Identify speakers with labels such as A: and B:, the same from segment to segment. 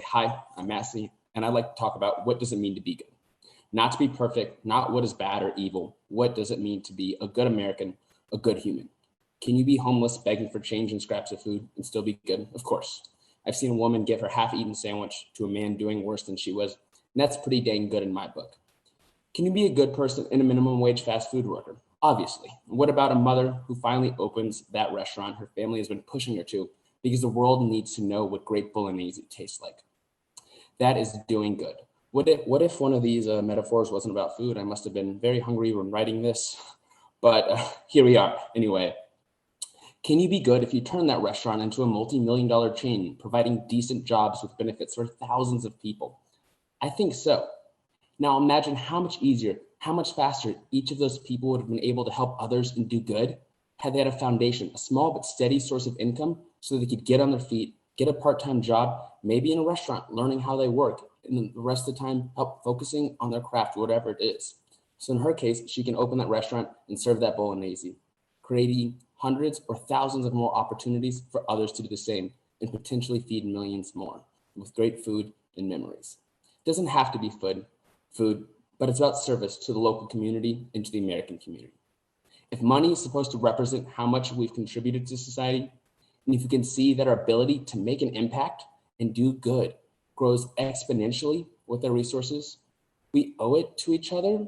A: hi, I'm Massey, and I'd like to talk about what does it mean to be good? Not to be perfect, not what is bad or evil. What does it mean to be a good American, a good human? Can you be homeless, begging for change and scraps of food and still be good? Of course. I've seen a woman give her half-eaten sandwich to a man doing worse than she was, and that's pretty dang good in my book. Can you be a good person and a minimum wage fast food worker? Obviously. What about a mother who finally opens that restaurant her family has been pushing her to because the world needs to know what great bolognese tastes like? That is doing good. What if one of these metaphors wasn't about food? I must have been very hungry when writing this, but here we are. Anyway, can you be good if you turn that restaurant into a multi-million-dollar chain, providing decent jobs with benefits for thousands of people? I think so. Now imagine how much easier, how much faster each of those people would have been able to help others and do good had they had a foundation, a small but steady source of income so they could get on their feet, get a part-time job, maybe in a restaurant, learning how they work, and the rest of the time help focusing on their craft, whatever it is. So in her case, she can open that restaurant and serve that bolognese, creating hundreds or thousands of more opportunities for others to do the same and potentially feed millions more with great food and memories. It doesn't have to be food, but it's about service to the local community and to the American community. If money is supposed to represent how much we've contributed to society, and if you can see that our ability to make an impact and do good grows exponentially with our resources, we owe it to each other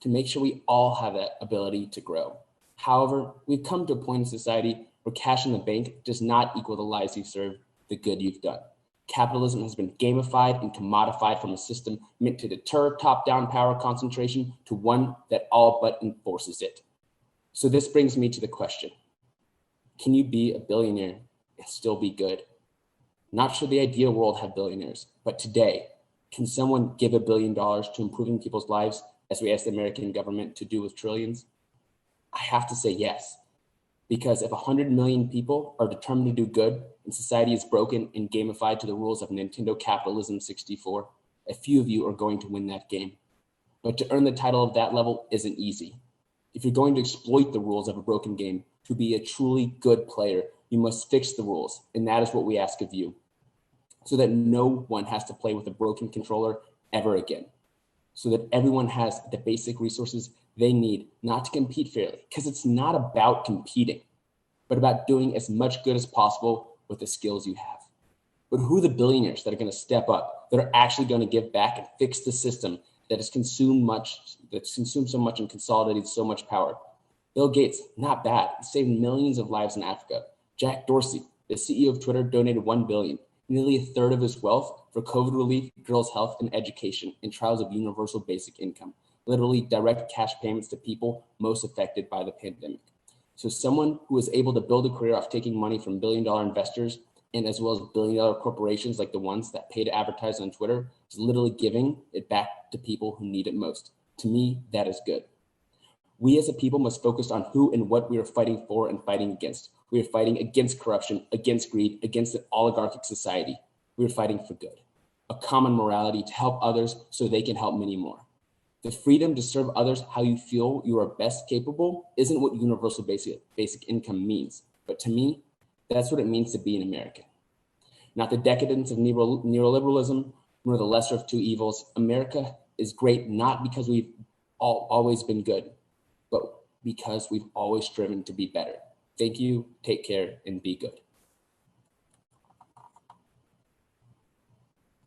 A: to make sure we all have that ability to grow. However, we've come to a point in society where cash in the bank does not equal the lives you've served, the good you've done. Capitalism has been gamified and commodified from a system meant to deter top-down power concentration to one that all but enforces it. So this brings me to the question, can you be a billionaire and still be good? Not sure the ideal world had billionaires, but today, can someone give $1 billion to improving people's lives as we ask the American government to do with trillions? I have to say yes, because if 100 million people are determined to do good and society is broken and gamified to the rules of Nintendo Capitalism 64, a few of you are going to win that game. But to earn the title of that level isn't easy. If you're going to exploit the rules of a broken game to be a truly good player, you must fix the rules, and that is what we ask of you, so that no one has to play with a broken controller ever again, so that everyone has the basic resources they need not to compete fairly, because it's not about competing, but about doing as much good as possible with the skills you have. But who are the billionaires that are going to step up, that are actually going to give back and fix the system that has consumed so much and consolidated so much power? Bill Gates, not bad, saved millions of lives in Africa. Jack Dorsey, the CEO of Twitter, donated $1 billion, nearly a third of his wealth, for COVID relief, girls' health and education, and trials of universal basic income, literally direct cash payments to people most affected by the pandemic. So someone who is able to build a career off taking money from billion-dollar investors and as well as billion-dollar corporations like the ones that pay to advertise on Twitter is literally giving it back to people who need it most. To me, that is good. We as a people must focus on who and what we are fighting for and fighting against. We are fighting against corruption, against greed, against an oligarchic society. We are fighting for good, a common morality to help others so they can help many more. The freedom to serve others how you feel you are best capable isn't what universal basic income means. But to me, that's what it means to be an American. Not the decadence of neoliberalism, nor the lesser of two evils. America is great not because we've always been good, but because we've always striven to be better. Thank you, take care, and be good.